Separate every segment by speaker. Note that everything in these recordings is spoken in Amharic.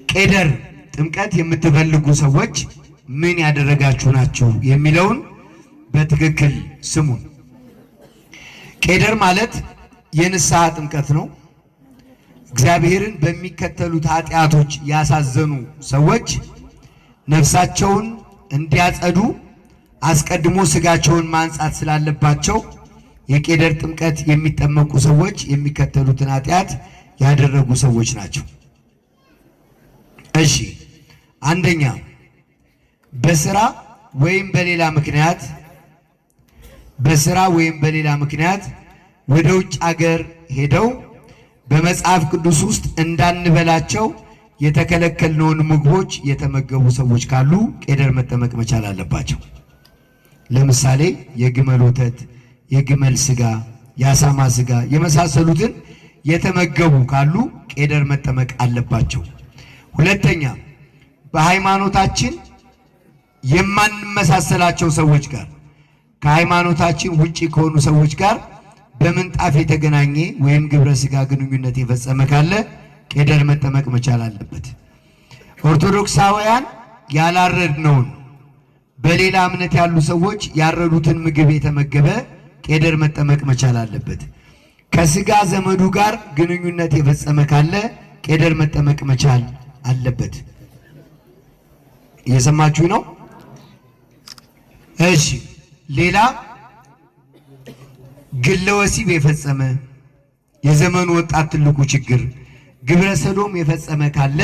Speaker 1: ቄደር ጥምቀት የምትፈልጉ ሰዎች ምን ያደረጋችሁ ናችሁ የሚለውን በትክክል ስሙ። ቄደር ማለት የንስሐ ጥምቀት ነው። እግዚአብሔርን በሚከተሉት ኃጢአቶች ያሳዘኑ ሰዎች ነፍሳቸውን እንዲያጸዱ አስቀድሞ ስጋቸውን ማንጻት ስላለባቸው የቄደር ጥምቀት የሚጠመቁ ሰዎች የሚከተሉትን ኃጢአት ያደረጉ ሰዎች ናቸው። እሺ፣ አንደኛ በስራ ወይም በሌላ ምክንያት ወደ ውጭ ሀገር ሄደው በመጽሐፍ ቅዱስ ውስጥ እንዳንበላቸው የተከለከልነውን ምግቦች የተመገቡ ሰዎች ካሉ ቄደር መጠመቅ መቻል አለባቸው። ለምሳሌ የግመል ወተት፣ የግመል ስጋ፣ የአሳማ ስጋ የመሳሰሉትን የተመገቡ ካሉ ቄደር መጠመቅ አለባቸው። ሁለተኛ በሃይማኖታችን የማንመሳሰላቸው ሰዎች ጋር ከሃይማኖታችን ውጪ ከሆኑ ሰዎች ጋር በምንጣፍ የተገናኘ ወይም ግብረ ስጋ ግንኙነት የፈጸመ ካለ ቄደር መጠመቅ መቻል አለበት። ኦርቶዶክሳውያን ያላረድነውን በሌላ እምነት ያሉ ሰዎች ያረዱትን ምግብ የተመገበ ቄደር መጠመቅ መቻል አለበት። ከስጋ ዘመዱ ጋር ግንኙነት የፈጸመ ካለ ቄደር መጠመቅ መቻል አለበት። እየሰማችሁ ነው? እሺ፣ ሌላ ግለ ወሲብ የፈጸመ የዘመኑ ወጣት ትልቁ ችግር ግብረ ሰዶም የፈጸመ ካለ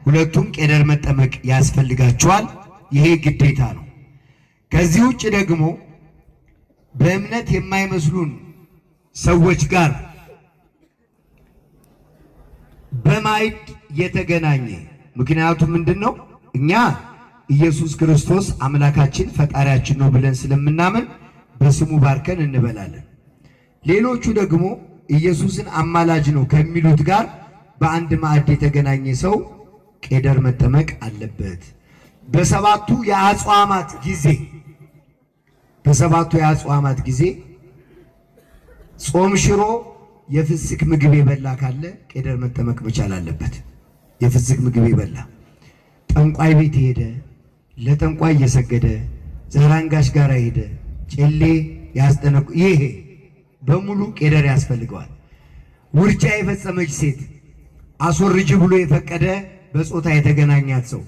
Speaker 1: ሁለቱም ቄደር መጠመቅ ያስፈልጋቸዋል። ይሄ ግዴታ ነው። ከዚህ ውጭ ደግሞ በእምነት የማይመስሉን ሰዎች ጋር በማዕድ የተገናኘ ምክንያቱም ምንድነው? እኛ ኢየሱስ ክርስቶስ አምላካችን ፈጣሪያችን ነው ብለን ስለምናምን በስሙ ባርከን እንበላለን። ሌሎቹ ደግሞ ኢየሱስን አማላጅ ነው ከሚሉት ጋር በአንድ ማዕድ የተገናኘ ሰው ቄደር መጠመቅ አለበት። በሰባቱ የአጽዋማት ጊዜ ጾም ሽሮ የፍስክ ምግብ የበላ ካለ ቄደር መጠመቅ መቻል አለበት። የፍስክ ምግብ የበላ ጠንቋይ ቤት ሄደ፣ ለጠንቋይ እየሰገደ ዘራንጋሽ ጋር ሄደ፣ ጨሌ ያስጠነቁ፣ ይሄ በሙሉ ቄደር ያስፈልገዋል። ውርጃ የፈጸመች ሴት አስወርጅ ብሎ የፈቀደ በጾታ የተገናኛት ሰው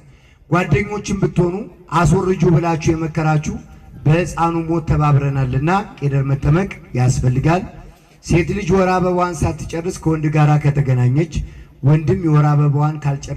Speaker 1: ጓደኞችን ብትሆኑ አስወርጁ ብላችሁ የመከራችሁ በሕፃኑ ሞት ተባብረናልና ቄደር መጠመቅ ያስፈልጋል። ሴት ልጅ ወር አበባዋን ሳትጨርስ ከወንድ ጋር ከተገናኘች ወንድም የወር አበባዋን ካልጨረሰ